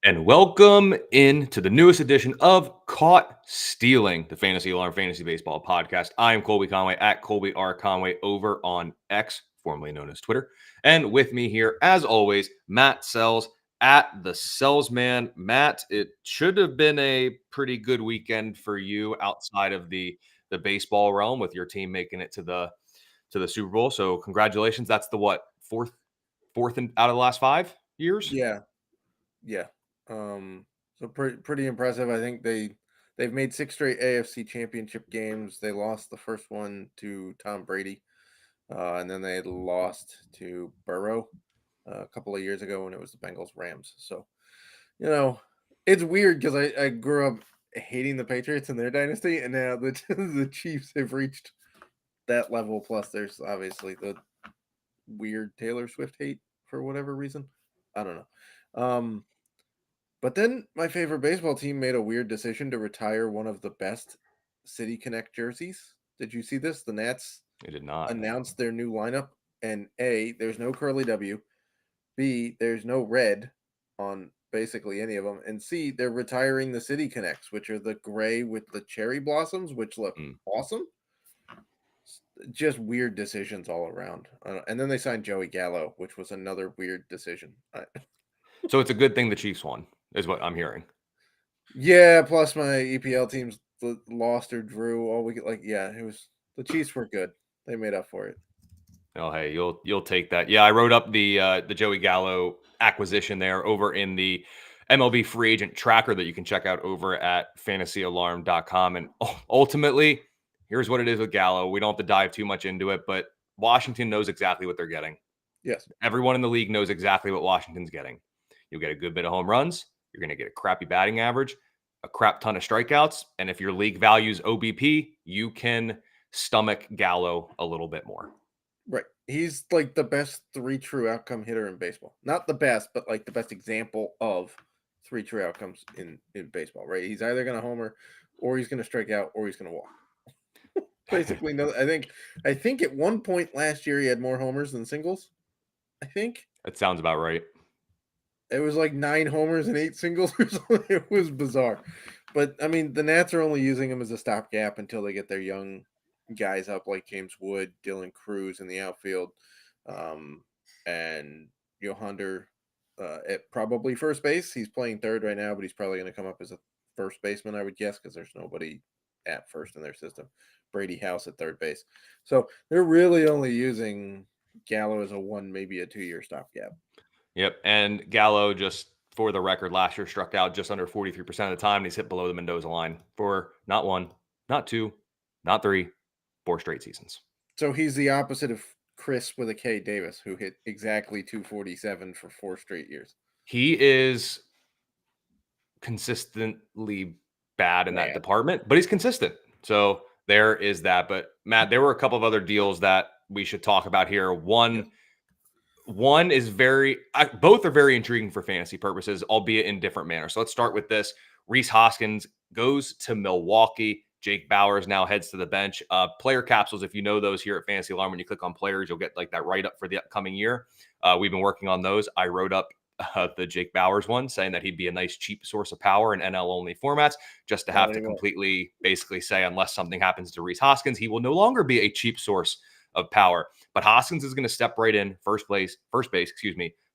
And welcome in to the newest edition of Caught Stealing, the Fantasy Alarm Fantasy Baseball podcast. I am Colby Conway at Colby R. Conway over on X, formerly known as Twitter. And with me here, as always, Matt Selz at the Selz Man. Matt, it should have been a pretty good weekend for you outside of the baseball realm with your team making it to the Super Bowl. So congratulations. That's the what, fourth out of the last 5 years? Yeah, yeah. So pretty impressive. I think they've made 6 straight AFC Championship games. They lost the first one to Tom Brady, and then they lost to Burrow a couple of years ago when it was the Bengals Rams. So you know, it's weird because I grew up hating the Patriots and their dynasty, and now the the Chiefs have reached that level. Plus, there's obviously the weird Taylor Swift hate for whatever reason. I don't know. But then my favorite baseball team made a weird decision to retire one of the best City Connect jerseys. Did you see this? The Nats It did not. announced their new lineup, and A, there's no curly W. B, there's no red on basically any of them. And C, they're retiring the City Connects, which are the gray with the cherry blossoms, which look Mm. awesome. Just weird decisions all around. And then they signed Joey Gallo, which was another weird decision. So it's a good thing the Chiefs won, is what I'm hearing. Yeah, plus my EPL teams lost or drew all week. Like, yeah, it was the Chiefs were good. They made up for it. Oh, hey, you'll take that. Yeah, I wrote up the Joey Gallo acquisition there over in the MLB free agent tracker that you can check out over at fantasyalarm.com. And ultimately, here's what it is with Gallo. We don't have to dive too much into it, but Washington knows exactly what they're getting. Yes. Everyone in the league knows exactly what Washington's getting. You'll get a good bit of home runs. You're going to get a crappy batting average, a crap ton of strikeouts. And if your league values OBP, you can stomach Gallo a little bit more. Right. He's like the best 3 true outcome hitter in baseball. Not the best, but like the best example of 3 true outcomes in baseball, right? He's either going to homer or he's going to strike out or he's going to walk. Basically, no. I think at one point last year he had more homers than singles. I think That sounds about right. it was like 9 homers and 8 singles or something. It was bizarre. But I mean, the Nats are only using him as a stopgap until they get their young guys up like James Wood, Dylan Cruz in the outfield, and Yohander at probably first base. He's playing third right now, but he's probably going to come up as a first baseman, I would guess, because there's nobody at first in their system. Brady House at third base. So they're really only using Gallo as a 1, maybe a 2-year stopgap. Yep. And Gallo, just for the record, last year struck out just under 43% of the time. And he's hit below the Mendoza line for not one, not two, not three, 4 straight seasons. So he's the opposite of Chris with a K Davis, who hit exactly 247 for 4 straight years. He is consistently bad in that Bad. department, but he's consistent. So there is that. But Matt, there were a couple of other deals that we should talk about here. One is both are very intriguing for fantasy purposes, albeit in different manners. So let's start with this. Rhys Hoskins goes to Milwaukee. Jake Bowers now heads to the bench. Player capsules, if you know those here at Fantasy Alarm, when you click on players, you'll get like that write-up for the upcoming year. We've been working on those. I wrote up the Jake Bowers one, saying that he'd be a nice cheap source of power in NL-only formats, just to have to completely basically say, unless something happens to Rhys Hoskins, he will no longer be a cheap source of power. But Hoskins is going to step right in, first base,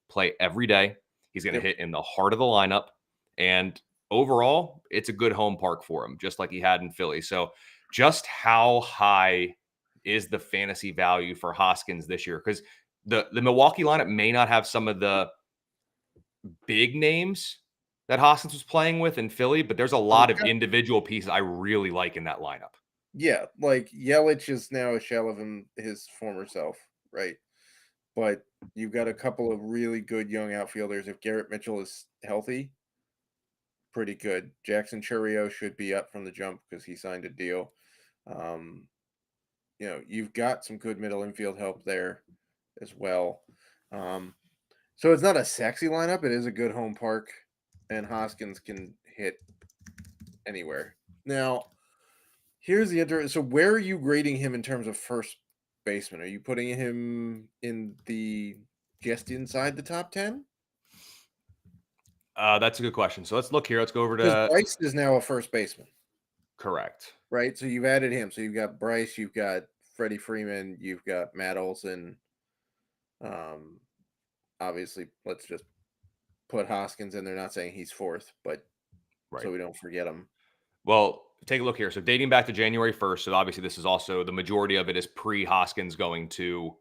play every day. He's going to hit in the heart of the lineup. And overall, it's a good home park for him, just like he had in Philly. So just how high is the fantasy value for Hoskins this year? Because the Milwaukee lineup may not have some of the big names that Hoskins was playing with in Philly, but there's a lot of individual pieces I really like in that lineup. Yeah, like Yelich is now a shell of his former self, right? But you've got a couple of really good young outfielders. If Garrett Mitchell is healthy, pretty good. Jackson Chourio should be up from the jump because he signed a deal. You've got some good middle infield help there as well. So it's not a sexy lineup. It is a good home park, and Hoskins can hit anywhere. Now, here's the interesting. So where are you grading him in terms of first baseman? Are you putting him in the just inside the top 10? That's a good question. So let's look here. Let's go over Because to Bryce is now a first baseman, correct. right? So you've added him. So you've got Bryce, you've got Freddie Freeman, you've got Matt Olson. Obviously, let's just put Hoskins in there. Not saying he's fourth, but Right. so we don't forget him. Well, take a look here. So dating back to January 1st. So obviously, this is also the majority of it is pre Hoskins going to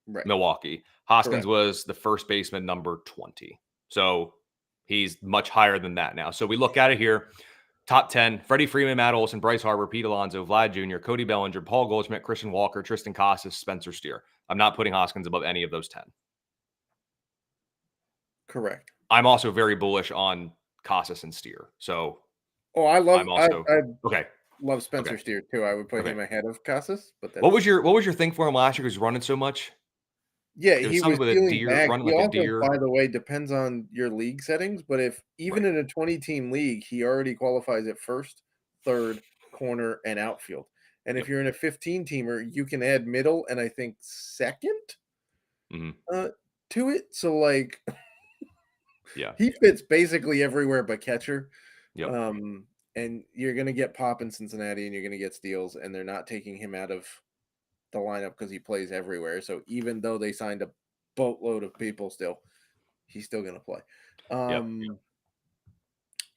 Right. Milwaukee. Hoskins Correct. was the first baseman number 20. So he's much higher than that now. So we look at it here. Top 10, Freddie Freeman, Matt Olson, Bryce Harper, Pete Alonso, Vlad Jr., Cody Bellinger, Paul Goldschmidt, Christian Walker, Tristan Casas, Spencer Steer. I'm not putting Hoskins above any of those 10. Correct. I'm also very bullish on Casas and Steer. So I love I'm also okay. Love Spencer Steer too. I would put him ahead of Casas. But what was your thing for him last year? Because he was running so much. Yeah, It he was with a feeling deer, back. running He like a also, deer. by the way, depends on your league settings. But if even in a 20-team league, he already qualifies at first, third, corner, and outfield. And if you're in a 15-teamer, you can add middle and I think second to it. So like, yeah, he fits basically everywhere but catcher. yep. And you're gonna get pop in Cincinnati, and you're gonna get steals, and they're not taking him out of the lineup because he plays everywhere. So even though they signed a boatload of people, still he's still gonna play.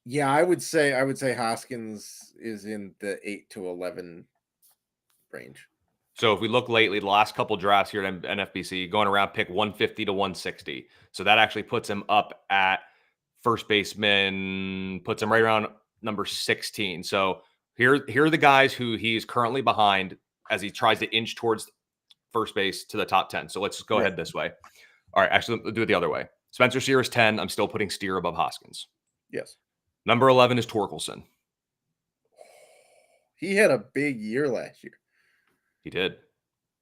Yeah, I would say Hoskins is in the 8 to 11 range. So if we look lately, the last couple drafts here at NFBC, going around pick 150 to 160. So that actually puts him up at first baseman, puts him right around number 16. So here are the guys who he's currently behind as he tries to inch towards first base to the top 10. So let's just go ahead this way. All right, actually, let's do it the other way. Spencer Steer is 10. I'm still putting Steer above Hoskins. Yes. Number 11 is Torkelson. He had a big year last year. He did.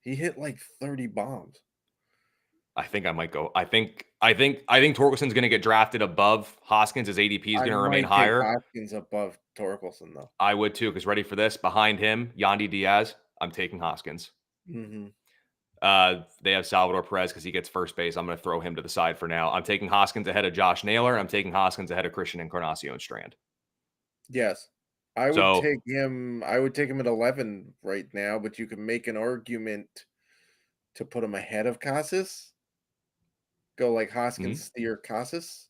He hit like 30 bombs. I think I might go. I think Torkelson's going to get drafted above Hoskins. His ADP is going to remain higher. Hoskins above Torkelson, though. I would too, because ready for this? Behind him, Yandy Diaz. I'm taking Hoskins. Mm-hmm. They have Salvador Perez because he gets first base. I'm going to throw him to the side for now. I'm taking Hoskins ahead of Josh Naylor. I'm taking Hoskins ahead of Christian Encarnacion Strand. Yes. I would take him at 11 right now, but you can make an argument to put him ahead of Casas. Go like Hoskins, Steer, Casas.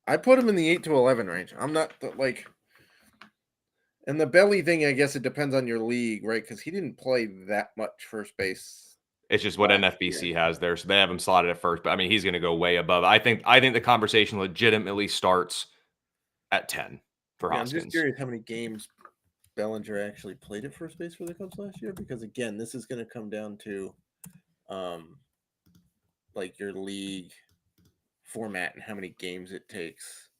I put him in the 8 to 11 range. I'm not like, and the belly thing, I guess it depends on your league, right? Because he didn't play that much first base. It's just what NFBC has there, so they have him slotted at first. But I mean, he's going to go way above. I think the conversation legitimately starts at 10 for Hoskins. I'm just curious how many games Bellinger actually played at first base for the Cubs last year, because again, this is going to come down to, like your league format and how many games it takes.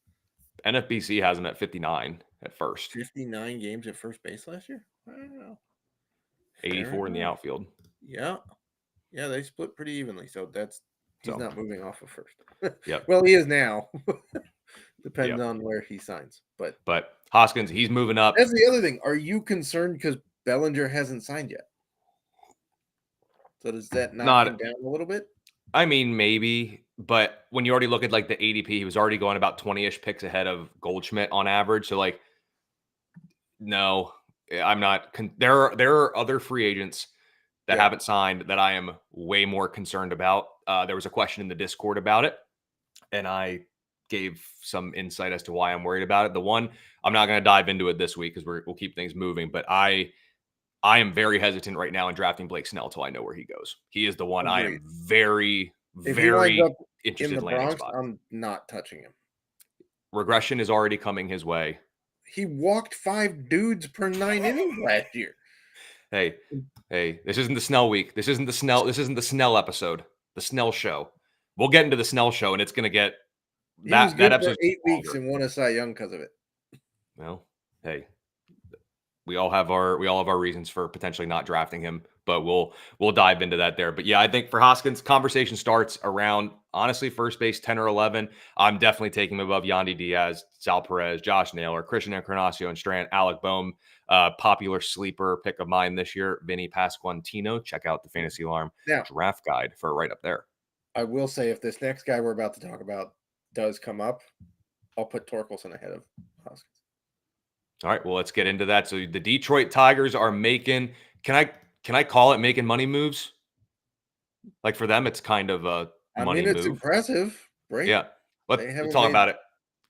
NFBC has him at 59 at first. 59 games at first base last year? I don't know. 84 in the outfield. Yeah, they split pretty evenly. So he's not moving off of first. Yep. Well, he is now. Depends on where he signs. But Hoskins, he's moving up. That's the other thing. Are you concerned because Bellinger hasn't signed yet? So does that knock him down a little bit? I mean, maybe, but when you already look at like the ADP, he was already going about 20-ish picks ahead of Goldschmidt on average. So like, no, I'm not. There are other free agents that haven't signed that I am way more concerned about. There was a question in the Discord about it, and I gave some insight as to why I'm worried about it. The one, I'm not going to dive into it this week because we'll keep things moving, but I am very hesitant right now in drafting Blake Snell till I know where he goes. He is the one I am very, very interested in landing spot. I'm not touching him. Regression is already coming his way. He walked 5 dudes per 9 innings last year. Hey, this isn't the Snell week. This isn't the Snell episode. The Snell show. We'll get into the Snell show, and it's going to get that episode for 8 weeks and won a Cy Young because of it. Well, hey, we all have our reasons for potentially not drafting him, but we'll dive into that there. But yeah, I think for Hoskins, conversation starts around honestly first base 10 or 11. I'm definitely taking him above Yandy Diaz, Sal Perez, Josh Naylor, Christian Encarnacion Strand, Alec Boehm, popular sleeper pick of mine this year, Vinny Pasquantino. Check out the Fantasy Alarm draft guide for right up there. I will say, if this next guy we're about to talk about does come up, I'll put Torkelson ahead of Hoskins. All right, well, let's get into that. So the Detroit Tigers are making, can I call it making money moves? Like for them, it's kind of a I money mean, it's move. impressive, right? Yeah. Let's They haven't talk made about it.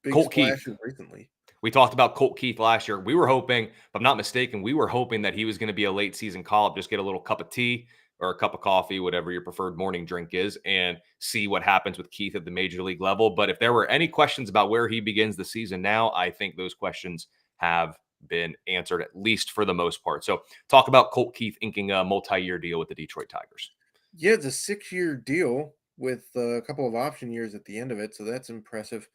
big Colt Keith. splashes recently. We talked about Colt Keith last year. We were hoping, if I'm not mistaken, we were hoping that he was going to be a late season call-up, just get a little cup of tea or a cup of coffee, whatever your preferred morning drink is, and see what happens with Keith at the major league level. But if there were any questions about where he begins the season now, I think those questions have been answered, at least for the most part. So talk about Colt Keith inking a multi-year deal with the Detroit Tigers. Yeah, it's a 6-year deal with a couple of option years at the end of it, so that's impressive.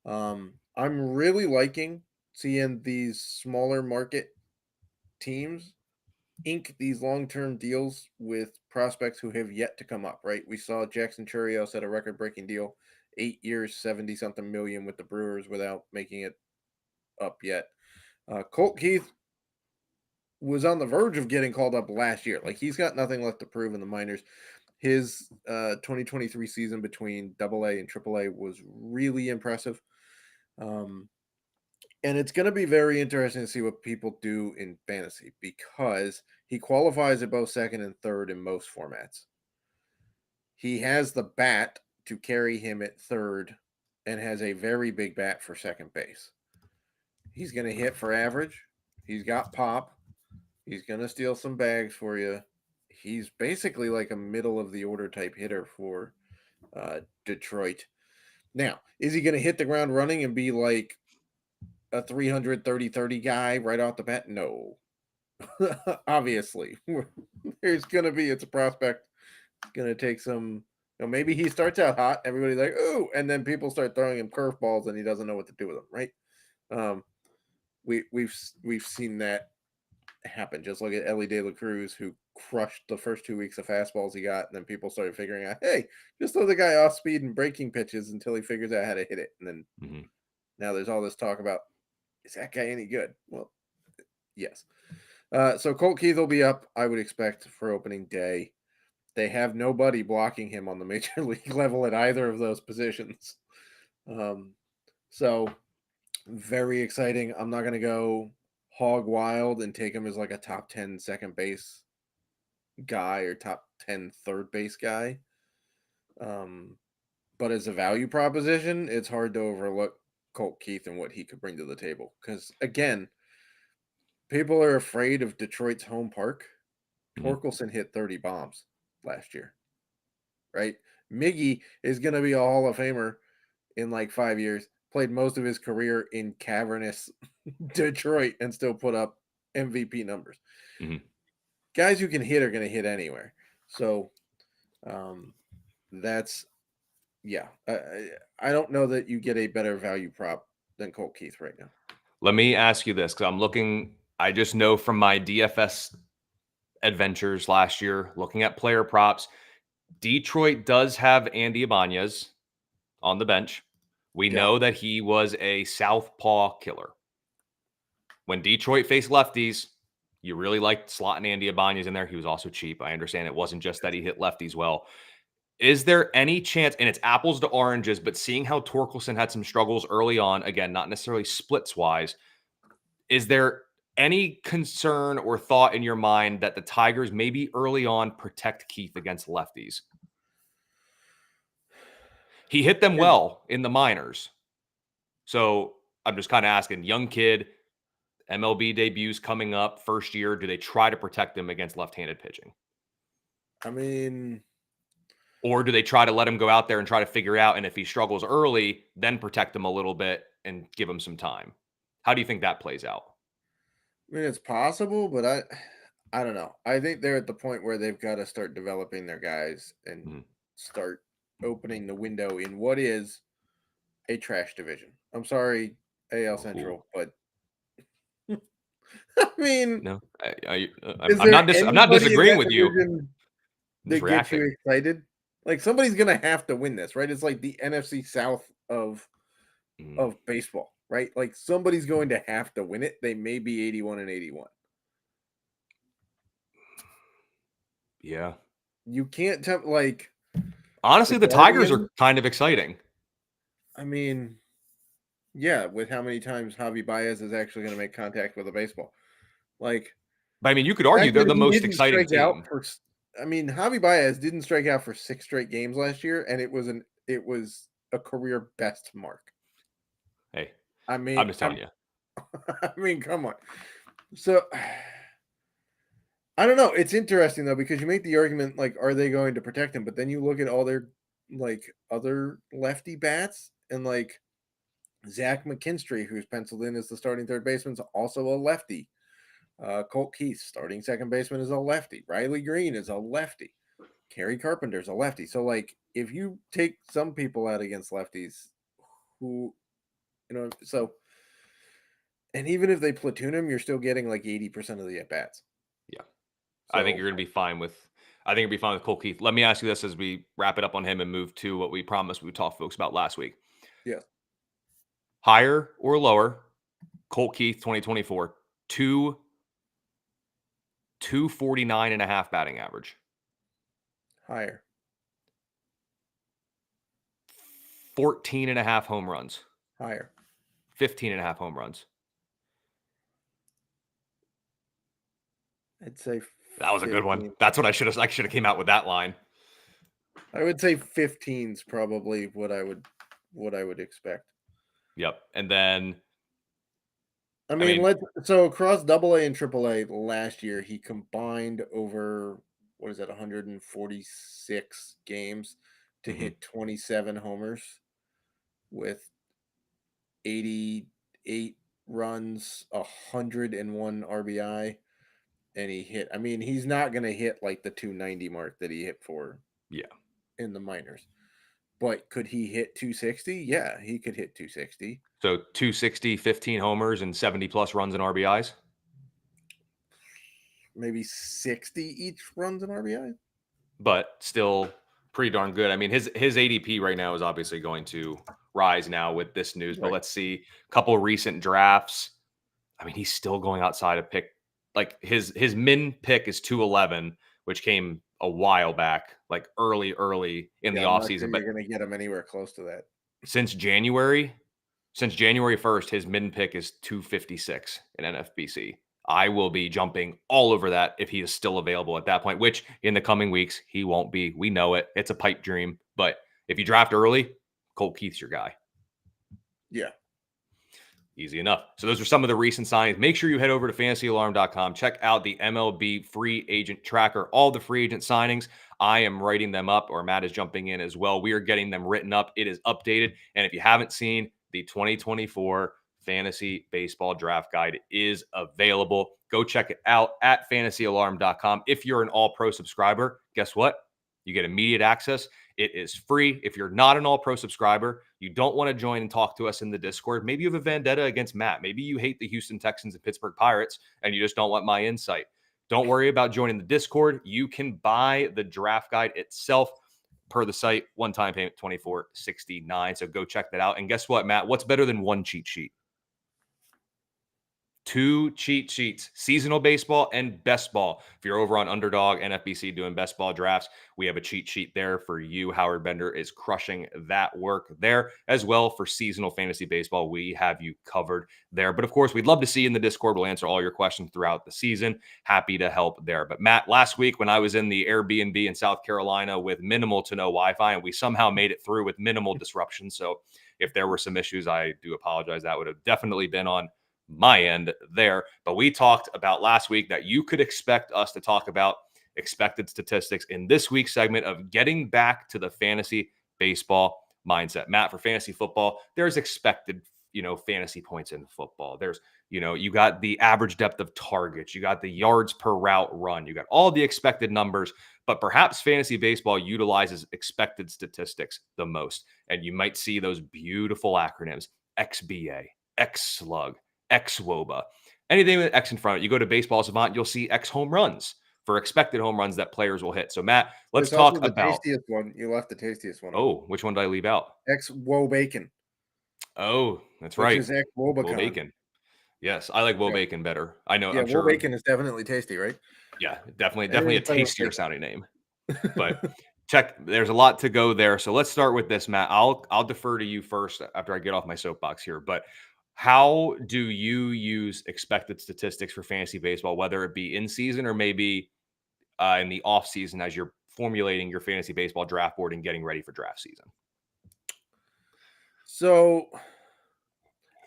I'm really liking seeing these smaller market teams ink these long-term deals with prospects who have yet to come up, right? We saw Jackson Churios at a record-breaking deal, 8 years, 70-something million with the Brewers without making it up yet. Colt Keith was on the verge of getting called up last year. Like, he's got nothing left to prove in the minors. His 2023 season between AA and AAA was really impressive. And it's going to be very interesting to see what people do in fantasy because he qualifies at both second and third in most formats. He has the bat to carry him at third and has a very big bat for second base. He's going to hit for average. He's got pop. He's going to steal some bags for you. He's basically like a middle of the order type hitter for Detroit. Now, is he going to hit the ground running and be like a 330 guy right off the bat? No. Obviously. There's going to be, it's a prospect. It's going to take some, maybe he starts out hot. Everybody's like, ooh, and then people start throwing him curveballs and he doesn't know what to do with them, right? We've seen that happen. Just look at Ellie De La Cruz, who crushed the first 2 weeks of fastballs he got, and then people started figuring out, hey, just throw the guy off speed and breaking pitches until he figures out how to hit it. And then now there's all this talk about, is that guy any good? Well, yes. So Colt Keith will be up, I would expect, for opening day. They have nobody blocking him on the major league level at either of those positions. So very exciting. I'm not going to go hog wild and take him as like a top 10 second base guy or top 10 third base guy. But as a value proposition, it's hard to overlook Colt Keith and what he could bring to the table. Because again, people are afraid of Detroit's home park. Torkelson hit 30 bombs last year, right? Miggy is going to be a Hall of Famer in like 5 years. Played most of his career in cavernous Detroit and still put up MVP numbers. Guys who can hit are going to hit anywhere. So that's, yeah. I don't know that you get a better value prop than Colt Keith right now. Let me ask you this, because I'm looking, I just know from my DFS adventures last year, looking at player props, Detroit does have Andy Ibanez on the bench. We know that he was a southpaw killer. When Detroit faced lefties, you really liked slotting Andy Ibanez in there. He was also cheap. I understand it wasn't just that he hit lefties well. Is there any chance, and it's apples to oranges, but seeing how Torkelson had some struggles early on, again, not necessarily splits-wise, is there any concern or thought in your mind that the Tigers maybe early on protect Keith against lefties? He hit them well in the minors. So I'm just kind of asking, young kid, MLB debuts coming up, first year, do they try to protect him against left-handed pitching? I mean, or do they try to let him go out there and try to figure out, and if he struggles early, then protect him a little bit and give him some time? How do you think that plays out? I mean, it's possible, but I don't know. I think they're at the point where they've got to start developing their guys and start opening the window in what is a trash division. I'm sorry, AL Central, but I mean, no, I'm not disagreeing with you. That gets you excited. Like, somebody's gonna have to win this, right? It's like the NFC South of baseball, right? Like, somebody's going to have to win it. They may be 81-81. Yeah. You can't tell, like, honestly, the Tigers are kind of exciting. I mean, yeah, with how many times Javi Baez is actually going to make contact with a baseball. Like, But I mean, you could the argue fact they're that the he most didn't exciting strike out team. for, I mean, Javi Baez didn't strike out for 6 straight games last year, and it was a career best mark. Hey, I mean, I'm just telling you. I mean, come on. So I don't know. It's interesting though because you make the argument like, are they going to protect him? But then you look at all their like other lefty bats and like Zach McKinstry, who's penciled in as the starting third baseman, is also a lefty. Colt Keith, starting second baseman, is a lefty. Riley Green is a lefty. Kerry Carpenter's a lefty. So like, if you take some people out against lefties, who so and even if they platoon him, you're still getting like 80% of the at bats. Yeah. I think So you're going to be fine with. I think you'll be fine with Cole Keith. Let me ask you this as we wrap it up on him and move to what we promised we would talk folks about last week. yeah, Higher or lower? Colt Keith 2024, 249 and a half batting average. higher, 14 and a half home runs. higher. 15 and a half home runs. I'd say That was a good one. 15. That's what I should have came out with that line. I would say 15's probably what I would expect. Yep. And then I mean, so across AA and AAA last year, he combined over what is that, 146 games to hit 27 homers with 88 runs, 101 RBI, and he hit. I mean, he's not going to hit like the 290 mark that he hit for in the minors. But could he hit 260? Yeah, he could hit 260. So 260, 15 homers, and 70 plus runs and RBIs. Maybe 60 each runs and RBI. But still pretty darn good. I mean, his ADP right now is obviously going to rise now with this news. But let's see a couple of recent drafts. I mean, he's still going outside of pick. Like his min pick is 211, which came a while back, like early in the offseason. Sure But you're going to get him anywhere close to that. Since January 1st, his min pick is 256 in NFBC. I will be jumping all over that if he is still available at that point, which in the coming weeks, he won't be. We know it. It's a pipe dream. But if you draft early, Colt Keith's your guy. Yeah. Easy enough. So those are some of the recent signings. Make sure you head over to fantasyalarm.com. Check out the MLB free agent tracker, all the free agent signings. I am writing them up, or Matt is jumping in as well. We are getting them written up. It is updated. And if you haven't seen, the 2024 Fantasy Baseball Draft Guide is available. Go check it out at fantasyalarm.com. If you're an all-pro subscriber, guess what? You get immediate access. It is free. If you're not an all-pro subscriber, you don't want to join and talk to us in the Discord. Maybe you have a vendetta against Matt. Maybe you hate the Houston Texans and Pittsburgh Pirates, and you just don't want my insight. Don't worry about joining the Discord. You can buy the draft guide itself per the site. One-time payment, $24.69. So go check that out. And guess what, Matt? What's better than one cheat sheet? 2 cheat sheets, seasonal baseball and best ball. If you're over on Underdog, NFBC doing best ball drafts, we have a cheat sheet there for you. Howard Bender is crushing that work there as well. For seasonal fantasy baseball, we have you covered there. But of course, we'd love to see you in the Discord. We'll answer all your questions throughout the season. Happy to help there. But Matt, last week when I was in the Airbnb in South Carolina with minimal to no Wi-Fi, and we somehow made it through with minimal disruption. So if there were some issues, I do apologize. That would have definitely been on my end there. But we talked about last week that you could expect us to talk about expected statistics in this week's segment of getting back to the fantasy baseball mindset. Matt, for fantasy football, there's expected, fantasy points in football. There's, you got the average depth of targets, you got the yards per route run, you got all the expected numbers, but perhaps fantasy baseball utilizes expected statistics the most. And you might see those beautiful acronyms, XBA, X slug, X WOBA, anything with X in front of it. You go to Baseball Savant, you'll see X home runs for expected home runs that players will hit. So Matt, let's talk the about tastiest one. You left the tastiest one. Oh, which one did I leave out? X Woe Bacon. Oh, that's right. Which is X Wobacon. Bacon. Yes, I like Bacon better. I know. Yeah, I'm sure. Bacon is definitely tasty, right? Yeah, definitely a tastier sounding name. But There's a lot to go there. So let's start with this, Matt. I'll defer to you first after I get off my soapbox here. But how do you use expected statistics for fantasy baseball, whether it be in season or maybe in the off season as you're formulating your fantasy baseball draft board and getting ready for draft season? So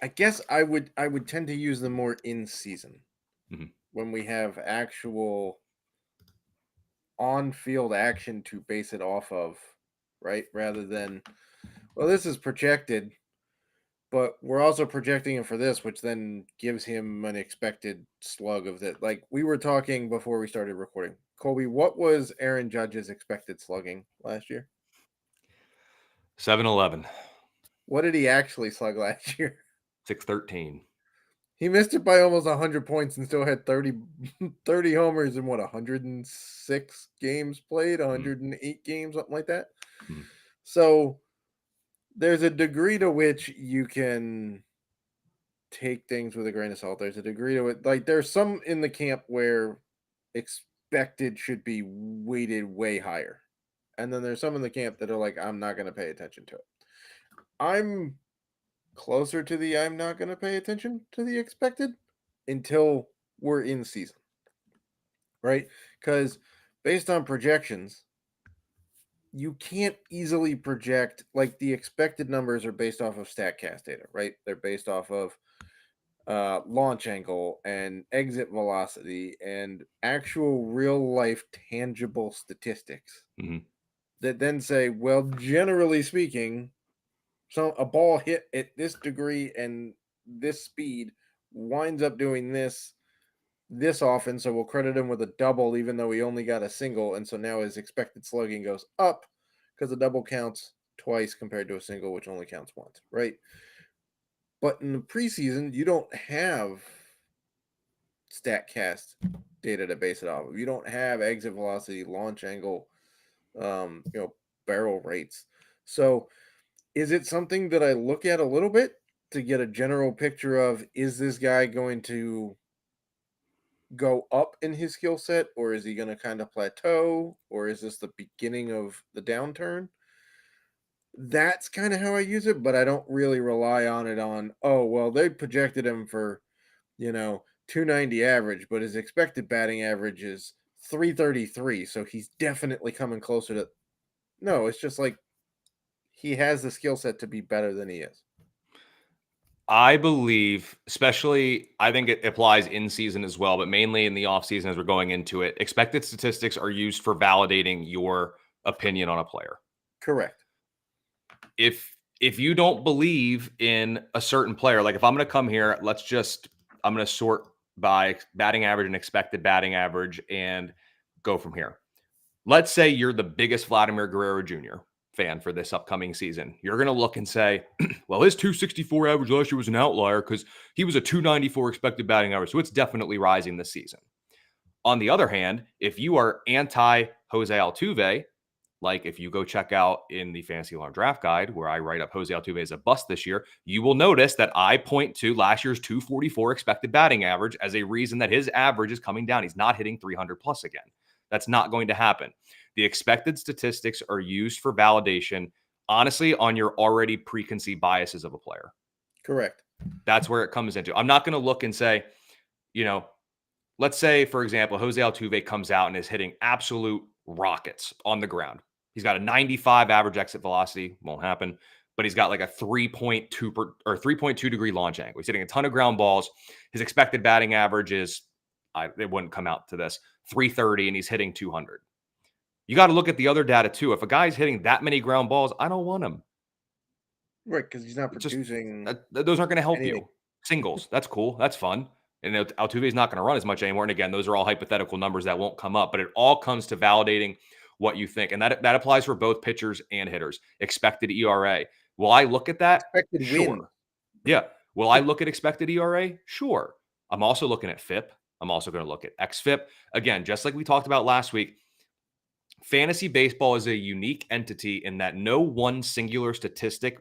I guess I would tend to use them more in season when we have actual on-field action to base it off of, right? Rather than, well, this is projected, but we're also projecting him for this, which then gives him an expected slug of that. Like we were talking before we started recording. Colby, what was Aaron Judge's expected slugging last year? 7-11. What did he actually slug last year? 613. He missed it by almost 100 points and still had 30 homers in what, 106 games played, 108 games, something like that. So there's a degree to which you can take things with a grain of salt. There's a degree to it. Like there's some in the camp where expected should be weighted way higher. And then there's some in the camp that are like, I'm not going to pay attention to it. I'm closer to the I'm not going to pay attention to the expected until we're in season, right? Because based on projections, you can't easily project, like the expected numbers are based off of StatCast data, right? They're based off of launch angle and exit velocity and actual real life tangible statistics that then say, well, generally speaking, so a ball hit at this degree and this speed winds up doing this often, so we'll credit him with a double even though he only got a single, and so now his expected slugging goes up because the double counts twice compared to a single, which only counts once, right? But in the preseason, you don't have StatCast data to base it off of. You don't have exit velocity, launch angle, barrel rates. So is it something that I look at a little bit to get a general picture of, is this guy going to go up in his skill set, or is he going to kind of plateau, or is this the beginning of the downturn? That's kind of how I use it, but I don't really rely on it on, oh, well, they projected him for, 290 average, but his expected batting average is 333, so he's definitely coming closer to. No, it's just like he has the skill set to be better than he is. I believe, especially, I think it applies in season as well, but mainly in the off season as we're going into it. Expected statistics are used for validating your opinion on a player. Correct. If you don't believe in a certain player, like if I'm going to come here, I'm going to sort by batting average and expected batting average and go from here. Let's say you're the biggest Vladimir Guerrero Jr. fan for this upcoming season. You're going to look and say, well, his 264 average last year was an outlier because he was a 294 expected batting average. So it's definitely rising this season. On the other hand, if you are anti Jose Altuve, like if you go check out in the Fantasy Alarm Draft Guide, where I write up Jose Altuve as a bust this year, you will notice that I point to last year's 244 expected batting average as a reason that his average is coming down. He's not hitting 300 plus again. That's not going to happen. The expected statistics are used for validation, honestly, on your already preconceived biases of a player. Correct. That's where it comes into. I'm not going to look and say, let's say, for example, Jose Altuve comes out and is hitting absolute rockets on the ground. He's got a 95 average exit velocity. Won't happen. But he's got like a 3.2 degree launch angle. He's hitting a ton of ground balls. His expected batting average is, it wouldn't come out to this, 330, and he's hitting 200. You got to look at the other data too. If a guy's hitting that many ground balls, I don't want him. Right, because he's not producing. Those aren't going to help anything. you. Singles, that's cool. That's fun. And Altuve is not going to run as much anymore. And again, those are all hypothetical numbers that won't come up, but it all comes to validating what you think. And that applies for both pitchers and hitters. Expected ERA. Will I look at that? Expected sure. win. Yeah. Will I look at expected ERA? Sure. I'm also looking at FIP. I'm also going to look at XFIP. Again, just like we talked about last week, fantasy baseball is a unique entity in that no one singular statistic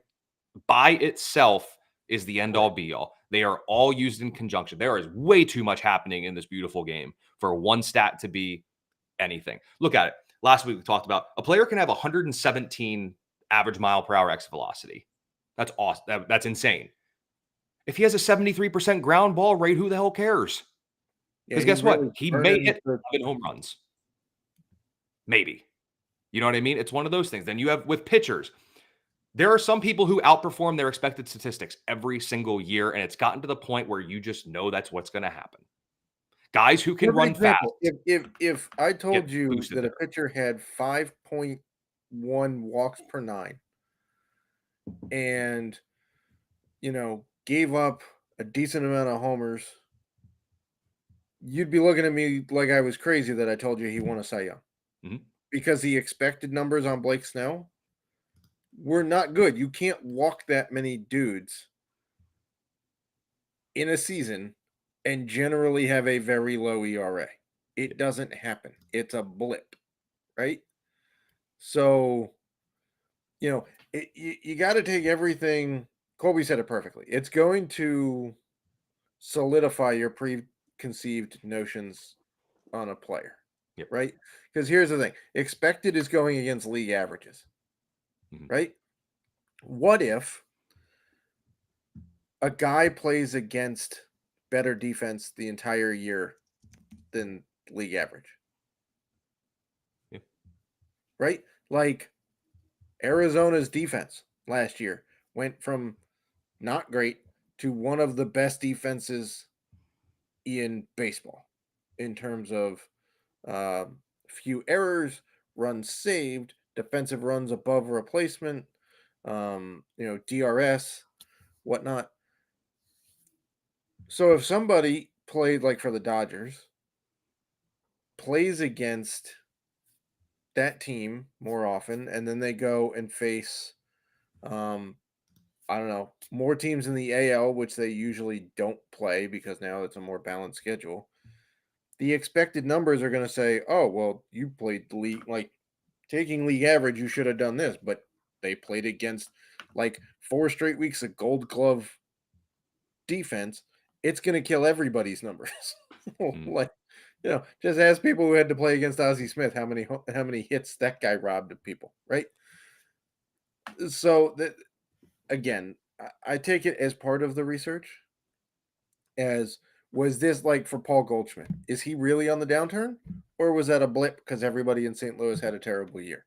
by itself is the end all be all. They are all used in conjunction. There is way too much happening in this beautiful game for one stat to be anything. Look at it. last week we talked about a player can have 117 average mile per hour exit velocity. That's awesome. That's insane. If he has a 73% ground ball rate, who the hell cares? Because guess what? Really He may hit 11 home runs. Maybe. You know what I mean? It's one of those things. Then you have with pitchers. There are some people who outperform their expected statistics every single year, and it's gotten to the point where you just know that's what's going to happen. Guys who can run fast. If I told you that a pitcher had 5.1 walks per 9 and, gave up a decent amount of homers, you'd be looking at me like I was crazy that I told you he won a Cy Young. Mm-hmm. Because the expected numbers on Blake Snell were not good. You can't walk that many dudes in a season and generally have a very low ERA. It doesn't happen. It's a blip, right? So, you got to take everything. Colby said it perfectly. It's going to solidify your preconceived notions on a player, right? Because here's the thing. Expected is going against league averages, right? What if a guy plays against better defense the entire year than league average? Yeah. Right? Like Arizona's defense last year went from not great to one of the best defenses in baseball in terms of few errors, runs saved, defensive runs above replacement, DRS, whatnot. So if somebody played like for the Dodgers, plays against that team more often, and then they go and face, I don't know, more teams in the AL, which they usually don't play because now it's a more balanced schedule. The expected numbers are going to say, oh, well, you played the league, like taking league average, you should have done this, but they played against like 4 straight weeks of Gold Glove defense. It's going to kill everybody's numbers. Like, just ask people who had to play against Ozzie Smith how many hits that guy robbed of people, right? So that, again, I take it as part of the research. As was this like for Paul Goldschmidt? Is he really on the downturn, or was that a blip because everybody in St. Louis had a terrible year?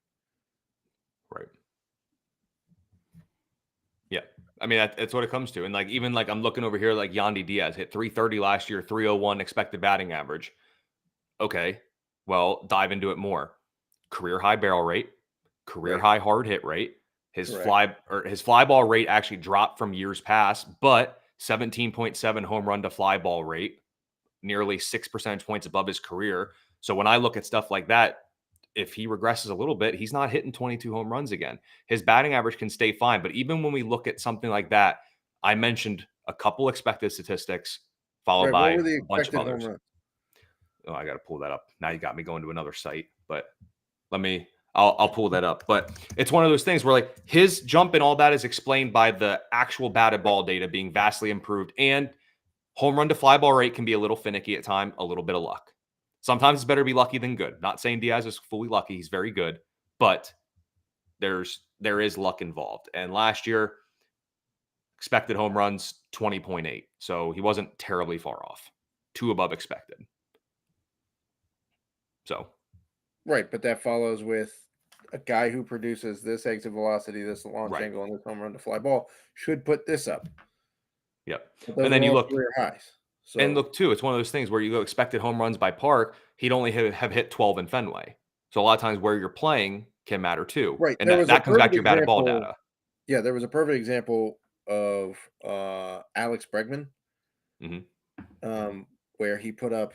Right. Yeah. I mean, that's what it comes to. And even I'm looking over here, like Yandy Diaz hit 330 last year, 301 expected batting average. Okay. Well, dive into it more. Career high barrel rate, career high hard hit rate. His fly ball rate actually dropped from years past, but 17.7 home run to fly ball rate, nearly 6 percentage points above his career. So when I look at stuff like that, if he regresses a little bit, he's not hitting 22 home runs again. His batting average can stay fine. But even when we look at something like that, I mentioned a couple expected statistics followed by a bunch of others. Oh, I got to pull that up. Now you got me going to another site, but I'll pull that up. But it's one of those things where his jump and all that is explained by the actual batted ball data being vastly improved, and home run to fly ball rate can be a little finicky at time, a little bit of luck. Sometimes it's better to be lucky than good. Not saying Diaz is fully lucky. He's very good, but there is luck involved. And last year, expected home runs, 20.8. So he wasn't terribly far off. 2 above expected. So. Right, but that follows with a guy who produces this exit velocity, this launch angle, and this home run to fly ball should put this up. Yep. And then you look career highs. So, and look too, it's one of those things where you go expected home runs by park. He'd only have hit 12 in Fenway. So a lot of times where you're playing can matter too. Right. And that comes back to your batted ball data. Yeah, there was a perfect example of Alex Bregman, where he put up,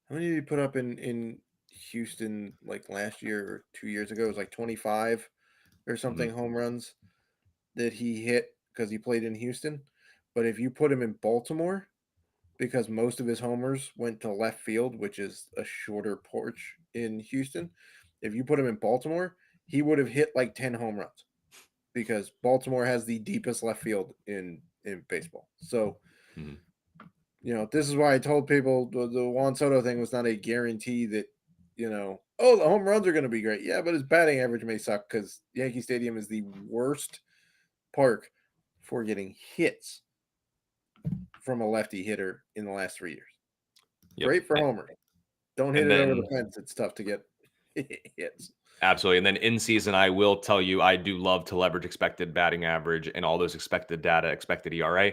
how many did he put up in Houston last year or 2 years ago? It was 25 or something home runs that he hit because he played in Houston. But if you put him in Baltimore, because most of his homers went to left field, which is a shorter porch in Houston, if you put him in Baltimore, he would have hit 10 home runs because Baltimore has the deepest left field in baseball. So, this is why I told people the Juan Soto thing was not a guarantee that, oh, the home runs are going to be great. Yeah, but his batting average may suck because Yankee Stadium is the worst park for getting hits from a lefty hitter in the last 3 years. Yep. Great for homers. Don't hit And it over then- the fence. It's tough to get hits. Absolutely. And then in season, I will tell you, I do love to leverage expected batting average and all those expected data, expected ERA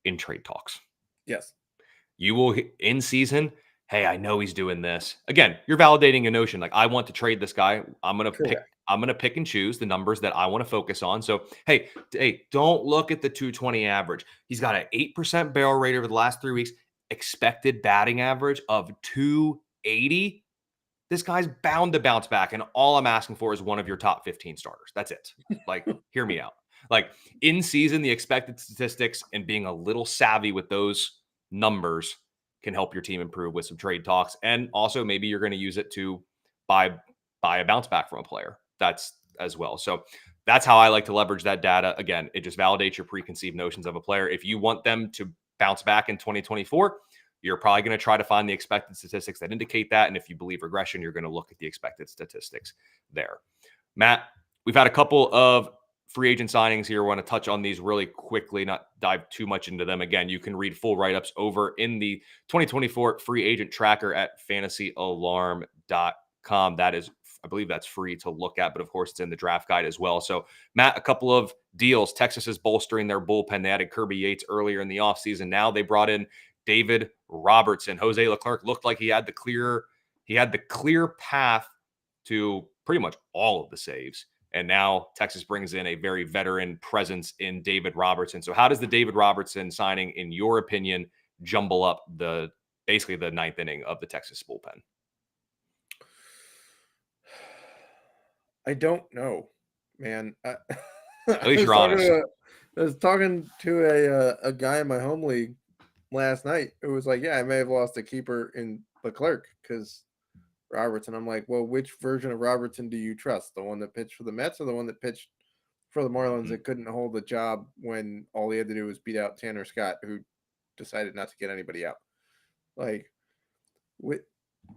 in trade talks. Yes. You will in season. Hey, I know he's doing this. Again, you're validating a notion. Like, I want to trade this guy. I'm going to pick and choose the numbers that I want to focus on. So, hey, don't look at the 220 average. He's got an 8% barrel rate over the last 3 weeks. Expected batting average of 280. This guy's bound to bounce back. And all I'm asking for is one of your top 15 starters. That's it. Like, hear me out. Like, in season, the expected statistics and being a little savvy with those numbers can help your team improve with some trade talks. And also maybe you're going to use it to buy a bounce back from a player. That's as well. So that's how I like to leverage that data. Again, it just validates your preconceived notions of a player. If you want them to bounce back in 2024, you're probably going to try to find the expected statistics that indicate that. And if you believe regression, you're going to look at the expected statistics there. Matt, we've had a couple of free agent signings here. I want to touch on these really quickly, not dive too much into them. Again, you can read full write-ups over in the 2024 free agent tracker at fantasyalarm.com. That is, I believe that's free to look at, but of course it's in the draft guide as well. So Matt, a couple of deals. Texas is bolstering their bullpen. They added Kirby Yates earlier in the offseason. Now they brought in David Robertson. Jose Leclerc looked like he had the clear path to pretty much all of the saves. And now Texas brings in a very veteran presence in David Robertson. So how does the David Robertson signing, in your opinion, jumble up basically the ninth inning of the Texas bullpen? I don't know, man. At least you're honest. I was talking to a guy in my home league last night who was like, yeah, I may have lost a keeper in Leclerc because Robertson. I'm like, well, which version of Robertson do you trust? The one that pitched for the Mets or the one that pitched for the Marlins that couldn't hold the job when all he had to do was beat out Tanner Scott, who decided not to get anybody out? Like,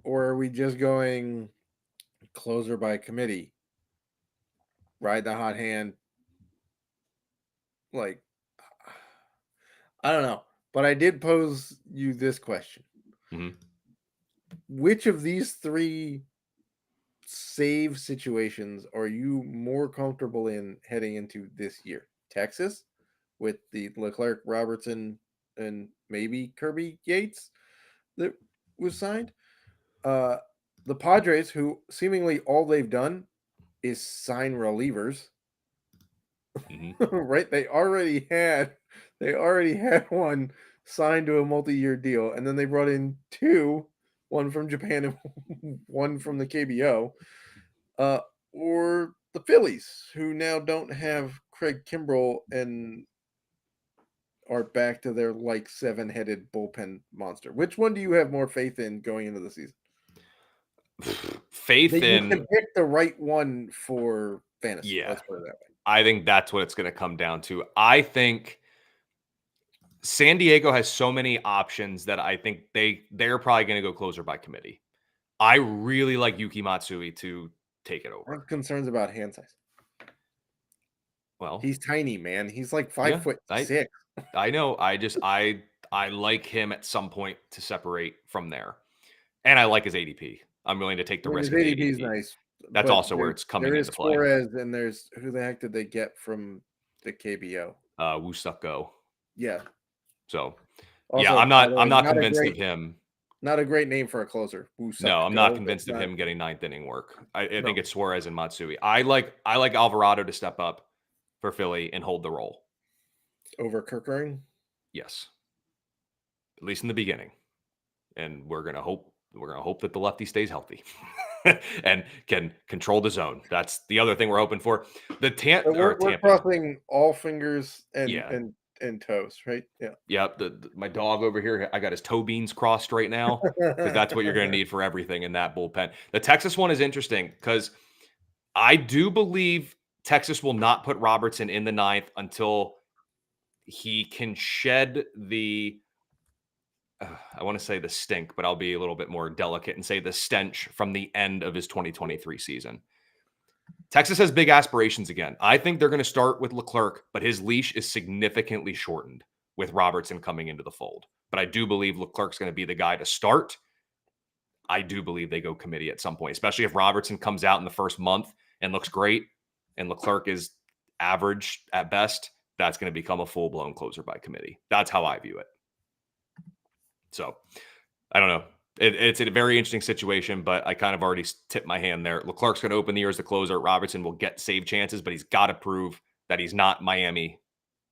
or are we just going closer by committee? Ride the hot hand? Like, I don't know. But I did pose you this question. Mm-hmm. Which of these three save situations are you more comfortable in heading into this year? Texas with the Leclerc, Robertson, and maybe Kirby Yates that was signed. The Padres, who seemingly all they've done is sign relievers. Mm-hmm. Right? They already had one signed to a multi-year deal, and then they brought in two, one from Japan and one from the KBO. Or the Phillies, who now don't have Craig Kimbrell and are back to their like 7-headed bullpen monster. Which one do you have more faith in going into the season? You can pick the right one for fantasy. Yeah, let's put it that way. I think that's what it's going to come down to. I think San Diego has so many options that I think they're probably going to go closer by committee. I really like Yuki Matsui to take it over. I have concerns about hand size. Well, he's tiny, man. He's like 5'6". I know. I like him at some point to separate from there, and I like his ADP. I'm willing to take the risk. His ADP is nice. That's also where it's coming into play. Suarez, and there's who the heck did they get from the KBO? Wusako. Yeah. So also, yeah, I'm not convinced of him. Not a great name for a closer. No, I'm not convinced of him getting ninth inning work. I think it's Suarez and Matsui. I like Alvarado to step up for Philly and hold the role over Kirkering. Yes, at least in the beginning, and we're gonna hope that the lefty stays healthy and can control the zone. That's the other thing we're hoping for. We're crossing all fingers and toes, right? Yeah. Yeah. My dog over here, I got his toe beans crossed right now because that's what you're going to need for everything in that bullpen. The Texas one is interesting because I do believe Texas will not put Robertson in the ninth until he can shed the I want to say the stink, but I'll be a little bit more delicate and say the stench from the end of his 2023 season. Texas has big aspirations again. I think they're going to start with Leclerc, but his leash is significantly shortened with Robertson coming into the fold. But I do believe Leclerc's going to be the guy to start. I do believe they go committee at some point, especially if Robertson comes out in the first month and looks great and Leclerc is average at best. That's going to become a full-blown closer by committee. That's how I view it. So I don't know. It's a very interesting situation, but I kind of already tipped my hand there. Leclerc's going to open the year as the closer. Robertson will get save chances, but he's got to prove that he's not Miami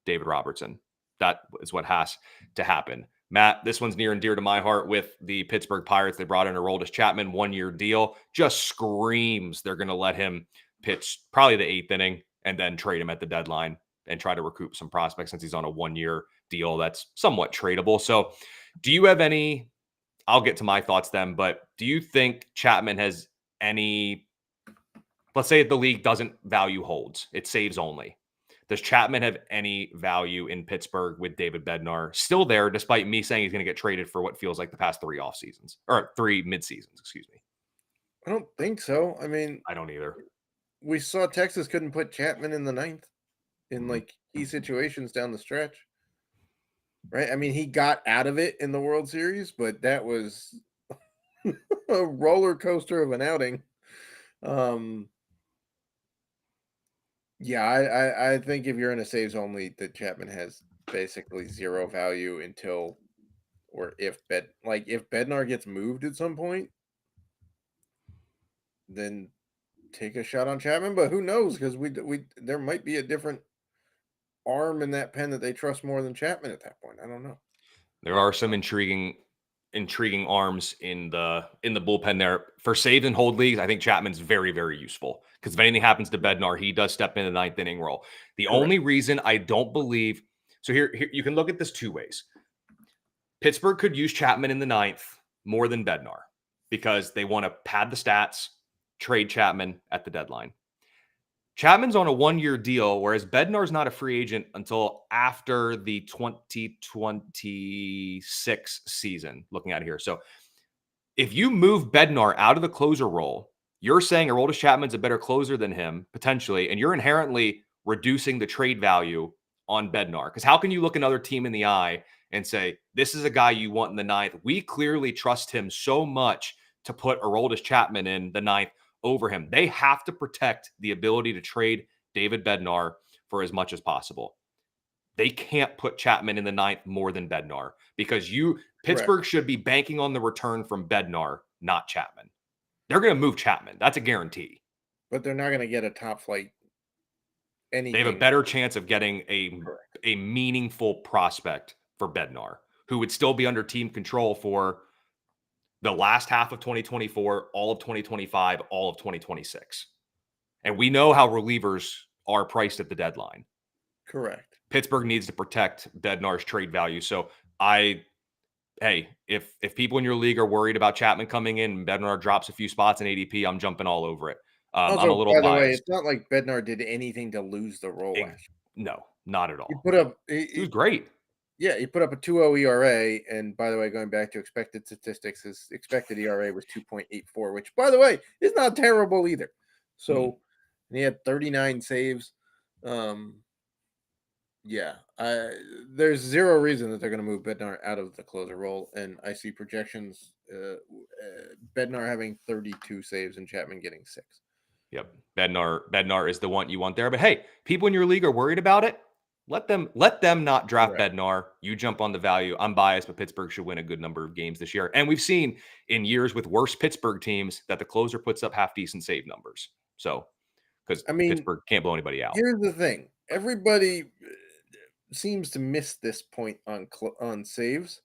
David Robertson. That is what has to happen. Matt, this one's near and dear to my heart with the Pittsburgh Pirates. They brought in Aroldis Chapman, 1-year deal. Just screams they're going to let him pitch probably the 8th inning and then trade him at the deadline and try to recoup some prospects since he's on a 1-year deal that's somewhat tradable. So do you have any, I'll get to my thoughts then, but do you think Chapman has any, let's say the league doesn't value holds, it saves only. Does Chapman have any value in Pittsburgh with David Bednar still there, despite me saying he's going to get traded for what feels like the past 3 off seasons or 3 mid seasons? Excuse me. I don't think so. I mean, I don't either. We saw Texas couldn't put Chapman in the 9th in like key situations down the stretch, right? I mean, he got out of it in the World Series, but that was a roller coaster of an outing. Yeah, I think if you're in a saves only, that Chapman has basically zero value until or if Bednar gets moved at some point, then take a shot on Chapman. But who knows? Because we there might be a different arm in that pen that they trust more than Chapman at that point. I don't know. There are some intriguing arms in the bullpen there for save and hold leagues. I think Chapman's very, very useful because if anything happens to Bednar, he does step in the 9th inning role. The Correct. only reason I don't believe, so here you can look at this 2 ways. Pittsburgh could use Chapman in the 9th more than Bednar because they want to pad the stats, trade Chapman at the deadline. Chapman's on a 1-year deal, whereas Bednar's not a free agent until after the 2026 season, looking at it here. So if you move Bednar out of the closer role, you're saying Aroldis Chapman's a better closer than him, potentially, and you're inherently reducing the trade value on Bednar. Because how can you look another team in the eye and say, this is a guy you want in the 9th? We clearly trust him so much to put Aroldis Chapman in the 9th over him. They have to protect the ability to trade David Bednar for as much as possible. They can't put Chapman in the 9th more than Bednar because Pittsburgh should be banking on the return from Bednar, not Chapman. They're going to move Chapman. That's a guarantee. But they're not going to get a top flight anything. They have a better chance of getting a meaningful prospect for Bednar, who would still be under team control for the last half of 2024, all of 2025, all of 2026. And we know how relievers are priced at the deadline. Correct. Pittsburgh needs to protect Bednar's trade value. So if people in your league are worried about Chapman coming in and Bednar drops a few spots in ADP, I'm jumping all over it. Also, I'm a little by the biased. way, it's not like Bednar did anything to lose the role last year. No, not at all. He was great. Yeah, he put up a 2.0 ERA, and by the way, going back to expected statistics, his expected ERA was 2.84, which, by the way, is not terrible either. So, and he had 39 saves. There's zero reason that they're going to move Bednar out of the closer role, and I see projections Bednar having 32 saves and Chapman getting 6. Yep, Bednar is the one you want there. But hey, people in your league are worried about it. Let them not draft Bednar. You jump on the value. I'm biased, but Pittsburgh should win a good number of games this year. And we've seen in years with worse Pittsburgh teams that the closer puts up half decent save numbers. So, because Pittsburgh can't blow anybody out. Here's the thing: everybody seems to miss this point on saves.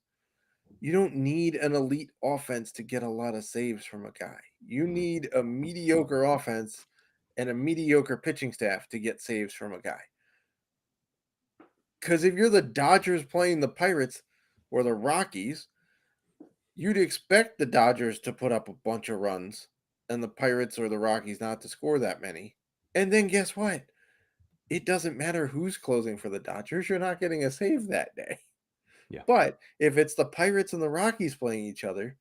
You don't need an elite offense to get a lot of saves from a guy. You need a mediocre offense and a mediocre pitching staff to get saves from a guy. Because if you're the Dodgers playing the Pirates or the Rockies, you'd expect the Dodgers to put up a bunch of runs and the Pirates or the Rockies not to score that many. And then guess what? It doesn't matter who's closing for the Dodgers. You're not getting a save that day. Yeah. But if it's the Pirates and the Rockies playing each other,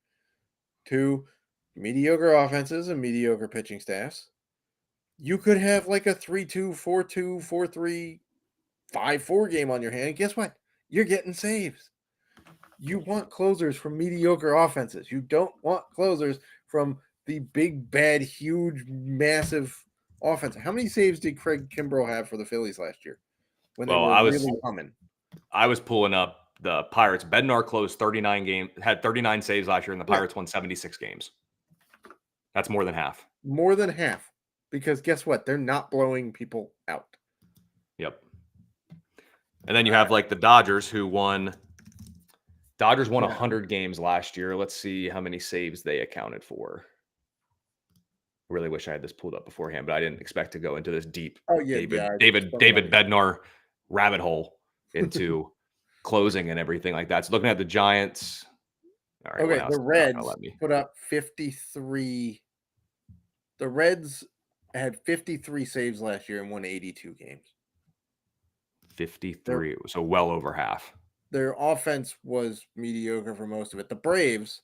two mediocre offenses and mediocre pitching staffs, you could have like a 3-2, 4-2, 4-3, 5-4 game on your hand. And guess what? You're getting saves. You want closers from mediocre offenses. You don't want closers from the big, bad, huge, massive offense. How many saves did Craig Kimbrell have for the Phillies last year when they Well, were really coming? I was pulling up the Pirates. Bednar closed 39 games, had 39 saves last year, and the Pirates won 76 games. That's more than half. More than half. Because guess what? They're not blowing people out. Yep. And then you have like the Dodgers who won. Dodgers won 100 games last year. Let's see how many saves they accounted for. Really wish I had this pulled up beforehand, but I didn't expect to go into this deep David Bednar rabbit hole into closing and everything like that. So looking at the Giants. All right, okay, the Reds put up 53. The Reds had 53 saves last year and won 82 games. 53, so well over half. Their offense was mediocre for most of it. The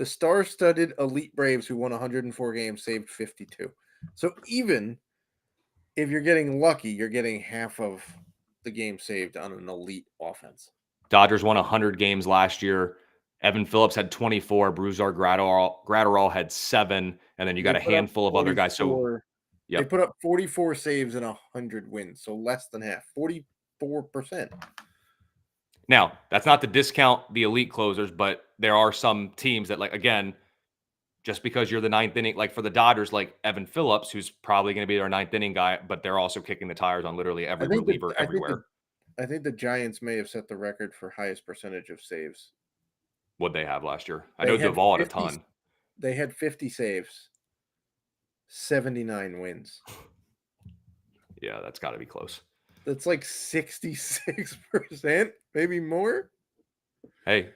star-studded elite Braves who won 104 games saved 52. So even if you're getting lucky, you're getting half of the game saved on an elite offense. Dodgers won 100 games last year. Evan Phillips had 24. Brusar Gratterall had 7. And then you got a handful of other guys. So they put up 44 saves and 100 wins. So less than half, 44%. Now, that's not to discount the elite closers, but there are some teams that, like, again, just because you're the ninth inning, like for the Dodgers, like Evan Phillips, who's probably going to be their ninth inning guy, but they're also kicking the tires on literally every reliever everywhere. I think the Giants may have set the record for highest percentage of saves. What'd they have last year? I know Duvall had a ton. They had 50 saves, 79 wins. Yeah, that's got to be close. That's like 66%, maybe more. Hey,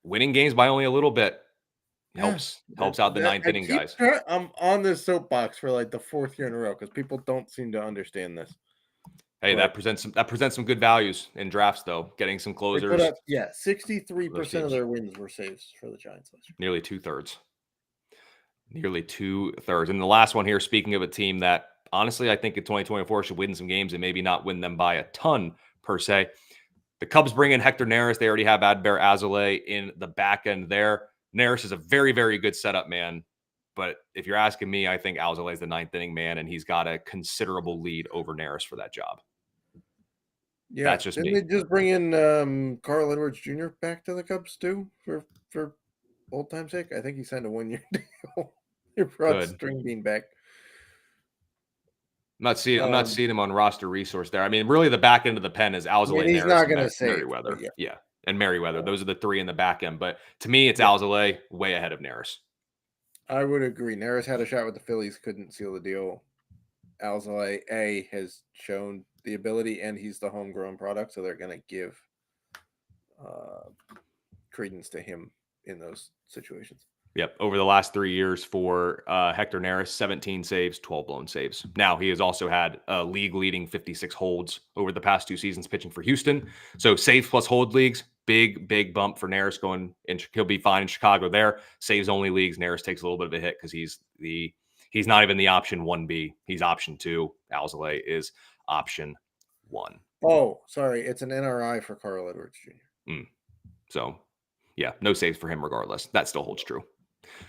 winning games by only a little bit helps out the ninth inning guys. I'm on this soapbox for like the 4th year in a row because people don't seem to understand this. Hey, that presents some good values in drafts, though. Getting some closers. 63% of their wins were saves for the Giants last year. Nearly 2/3. Nearly 2/3. And the last one here, speaking of a team that honestly I think in 2024 should win some games and maybe not win them by a ton per se. The Cubs bring in Hector Neris. They already have Adbert Alzolay in the back end there. Neris is a very, very good setup man. But if you're asking me, I think Alzolay is the ninth inning man, and he's got a considerable lead over Neris for that job. Yeah, that's just me. Didn't they just bring in Carl Edwards Jr. back to the Cubs too for old time's sake? I think he signed a 1-year deal. He brought String Bean back. I'm not seeing him on roster resource there. I mean, really, the back end of the pen is Alzolay, he's not going to say Merriweather. Yeah, and Merriweather. Those are the 3 in the back end. But to me, it's Alzolay way ahead of Neris. I would agree. Neris had a shot with the Phillies, couldn't seal the deal. Alzolay has shown the ability, and he's the homegrown product, so they're going to give credence to him in those situations. Yep. Over the last 3 years for Hector Neris, 17 saves, 12 blown saves. Now, he has also had a league-leading 56 holds over the past 2 seasons pitching for Houston. So saves plus hold leagues, big bump for Neris going in. He'll be fine in Chicago there. Saves only leagues, Neris takes a little bit of a hit because he's not even the option 1B. He's option 2. Alzolay is option 1. Oh, sorry. It's an NRI for Carl Edwards Jr. So, yeah, no saves for him regardless. That still holds true.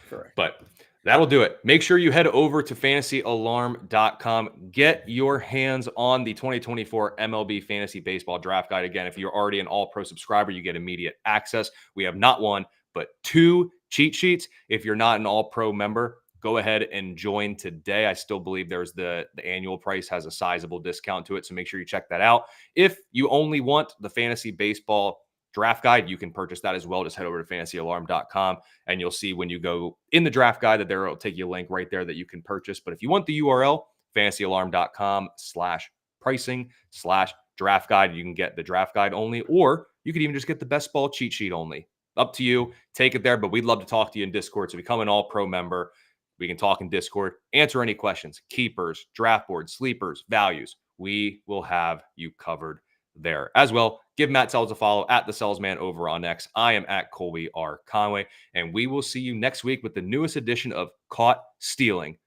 Correct. But that'll do it. Make sure you head over to fantasyalarm.com. Get your hands on the 2024 MLB Fantasy Baseball Draft Guide. Again, if you're already an All-Pro subscriber, you get immediate access. We have not 1, but 2 cheat sheets. If you're not an All-Pro member, go ahead and join today. I still believe there's the annual price has a sizable discount to it, so make sure you check that out. If you only want the Fantasy Baseball Draft Guide, you can purchase that as well. Just head over to fantasyalarm.com and you'll see when you go in the draft guide that there will take you a link right there that you can purchase. But if you want the URL, fantasyalarm.com/pricing/draft guide, you can get the draft guide only, or you could even just get the best ball cheat sheet only. Up to you. Take it there, but we'd love to talk to you in Discord. So become an All-Pro member. We can talk in Discord, answer any questions, keepers, draft boards, sleepers, values. We will have you covered there as well. Give Matt Selz a follow at the Salesman over on X. I am at Colby R. Conway, and we will see you next week with the newest edition of Caught Stealing.